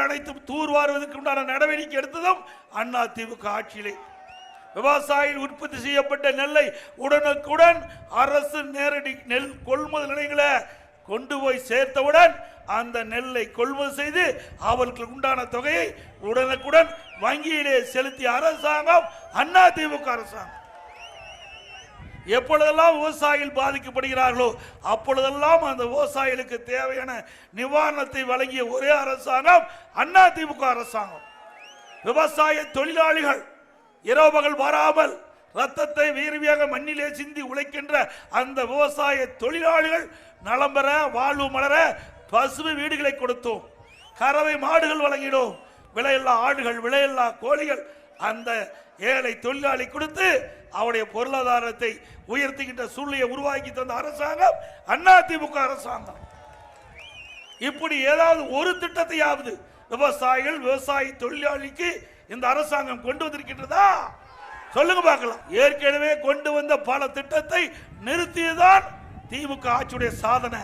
குளங்கள் அனைத்தும் தூர்வாருவதற்கு உண்டான நடவடிக்கை எடுத்ததும் அண்ணா திமுக ஆட்சியிலே. விவசாயிகள் உற்பத்தி செய்யப்பட்ட நெல்லை உடனுக்குடன் அரசு நேரடி நெல் கொள்முதல் நிலையங்களை கொண்டு போய் சேர்த்தவுடன் அந்த நெல்லை கொள்முதல் செய்து அவர்களுக்கு உண்டான தொகையை உடனுக்குடன் வங்கியிலே செலுத்திய அரசாங்கம் அண்ணா திமுக அரசாங்கம். எப்பொழுதெல்லாம் விவசாயிகள் பாதிக்கப்படுகிறார்களோ அப்பொழுதெல்லாம் அந்த விவசாயிகளுக்கு தேவையான நிவாரணத்தை வழங்கிய ஒரே அரசாங்கம் அண்ணா திமுக அரசாங்கம். விவசாய தொழிலாளிகள் இரவு பகல் வராமல் ரத்தத்தை வீரவியாக மண்ணிலே சிந்தி உழைக்கின்ற அந்த விவசாய தொழிலாளிகள் நலம் பெற வாழ்வு மலர பசுமை வீடுகளை கொடுத்தோம், கறவை மாடுகள் வழங்கினோம், விலையில்லா ஆடுகள் விலையில்லா கோழிகள் அந்த ஏழை தொழிலாளி கொடுத்து அவருடைய பொருளாதாரத்தை உயர்த்துகின்ற சூழ்நிலையை உருவாக்கி தந்த அரசாங்கம் அண்ணா திமுக அரசாங்கம். இப்படி ஏதாவது ஒரு திட்டத்தையாவது விவசாயிகள் விவசாய தொழிலாளிக்கு இந்த அரசாங்கம் கொண்டு வந்திருக்கின்றதா? சொல்லுங்க பார்க்கலாம். ஏற்கனவே கொண்டு வந்த பல திட்டத்தை நிறுத்தியதான் திமுக ஆட்சியுடைய சாதனை.